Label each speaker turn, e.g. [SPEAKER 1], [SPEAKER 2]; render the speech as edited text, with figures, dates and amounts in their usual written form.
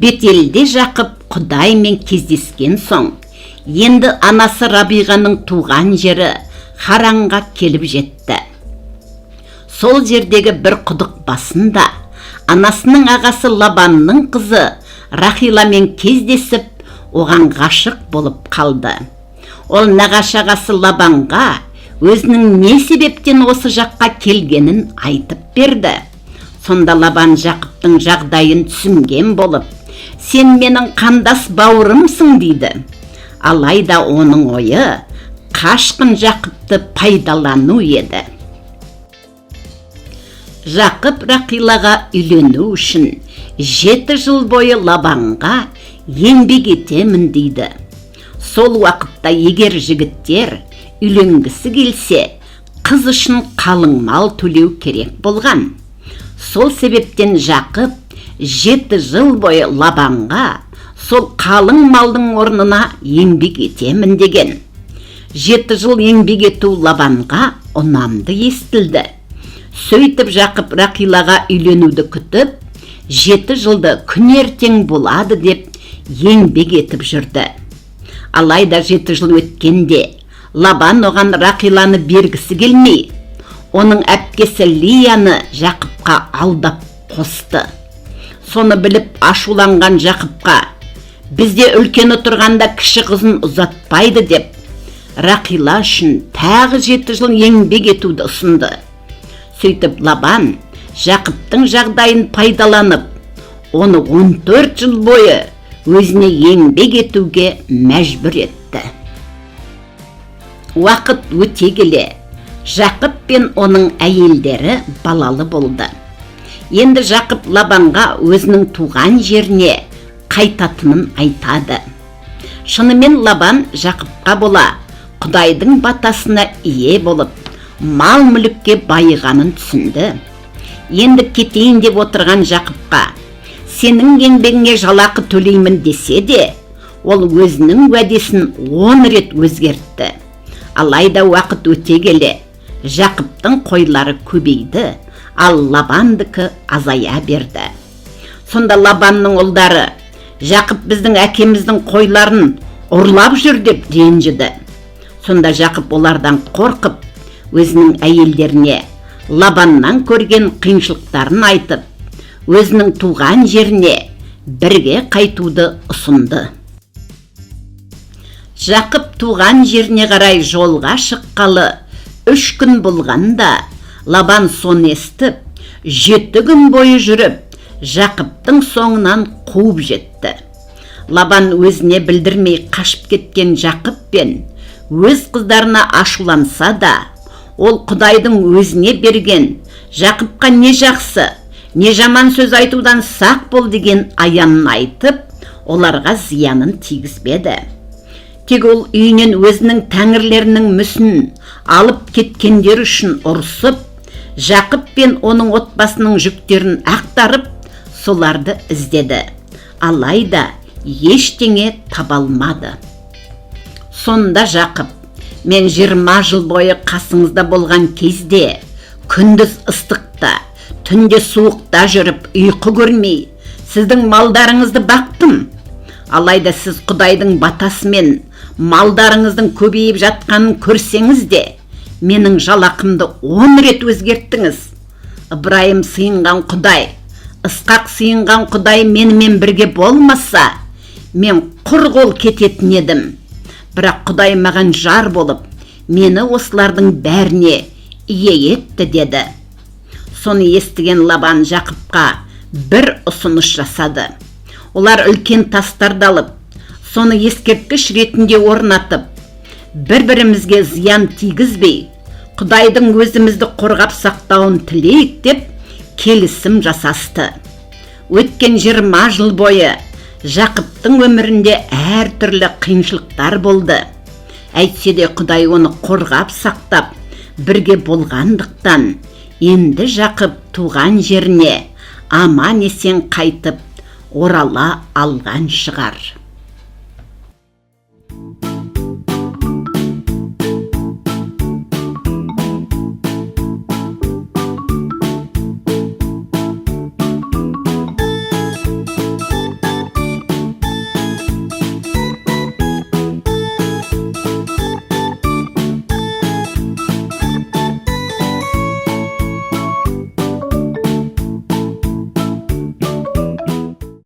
[SPEAKER 1] Бетелде Жақып Құдаймен кездескен соң, енді анасы Рабиғаның туған жері Харанға келіп жетті. Сол жердегі бір құдық басында анасының ағасы Лабанның қызы Рахиламен кездесіп, оған ғашық болып қалды. Ол нағашы ағасы Лабанға өзінің не себептен осы жаққа келгенін айтып берді. Сонда Лабан Жақыптың жағдайын түсінген болып, сен менің қандас бауырымсың дейді. Алайда оның ойы қашқын Жақыпты пайдалану еді. Жақып Рахилаға үйлену үшін 7 жыл бойы Лабанға еңбек етемін дейді. Сол уақытта егер жігіттер үйленгісі келсе, қыз үшін қалың мал төлеу керек болған. Сол себептен Жақып 7 жыл бойы Лабанға сол қалың малдың орнына еңбек етемін деген. 7 жыл еңбек ету Лабанға ұнамды естілді. Сөйтіп Жақып Рахилаға үйленуді күтіп, 7 жылды күн ертең болады деп еңбек етіп жүрді. Алайда 7 жыл өткенде Лабан оған Рахиланы бергісі келмей, оның әпкесі Лияны Жақыпқа алдап қосты. Соны біліп ашуланған Жақыпқа, бізде үлкені тұрғанда кіші қызын ұзатпайды деп, Рахила үшін тағы 7 жыл еңбек етуді ұсынды. Сөйтіп Лабан Жақыптың жағдайын пайдаланып, оны 14 жыл бойы өзіне еңбек етуге мәжбүр етті. Уақыт өте келе, Жақып пен оның әйелдері балалы болды. Енді Жақып Лабанға өзінің туған жеріне қайтатынын айтады. Шынымен Лабан Жақыпқа бола Құдайдың батасына ие болып, мал мүлікке байығанын түсінді. Енді кетейін деп отырған Жақыпқа, сенің еңбегіңе жалақы төлеймін десе де, ол өзінің уәдесін 10 рет өзгертті. Алайда уақыт өте келе, Жақыптың қойлары көбейді, ал Лабандікі азая берді. Сонда Лабанның ұлдары, Жақып біздің әкеміздің қойларын ұрлап жүр деп ренжіді. Сонда Жақып олардан қорқып, өзінің әйелдеріне Лабаннан көрген қиыншылықтарын айтып, өзінің туған жеріне бірге қайтуды ұсынды. Жақып туған жеріне қарай жолға шыққалы 3 күн болғанда, Лабан соны естіп, 7 күн бойы жүріп, Жақыптың соңынан қуып жетті. Лабан өзіне білдірмей қашып кеткен Жақып пен өз қыздарына ашуланса да, ол Құдайдың өзіне берген Жақыпқа не жақсы, не жаман сөз айтудан сақ бол деген аянын айтып, оларға зиянын тигізбеді. Тек ол үйінен өзінің тәңірлерінің мүсінін алып кеткендер үшін ұрысып, Жақып пен оның отбасының жүктерін ақтарып, соларды іздеді. Алайда ештеңе табалмады. Сонда Жақып, мен 20 жыл бойы қасыңызда болған кезде, күндіз ыстықта, түнде суықта жүріп, ұйқы көрмей, сіздің малдарыңызды бақтым. Алайда сіз Құдайдың батасымен малдарыңыздың көбейіп жатқанын көрсеңіз де, менің жалақымды 10 рет өзгерттіңіз. Ибраим сыйынған Құдай, Ысқақ сыйынған Құдай менімен бірге болмаса, мен құр қол кететін едім. Бірақ Құдай маған жар болып, мені осылардың бәріне ие етті деді. Соны естіген Лабан Жақыпқа бір ұсыныс жасады. Олар үлкен тастарды алып, соны ескерткіш ретінде орнатып, бір-бірімізге зиян тигізбей, Құдайдың өзімізді қорғап сақтауын тілейік деп келісім жасасты. Өткен 20 жыл бойы Жақыптың өмірінде әр түрлі қиыншылықтар болды. Әйтсе де Құдай оны қорғап сақтап, бірге болғандықтан, енді Жақып туған жеріне аман есен қайтып орала алған шығар.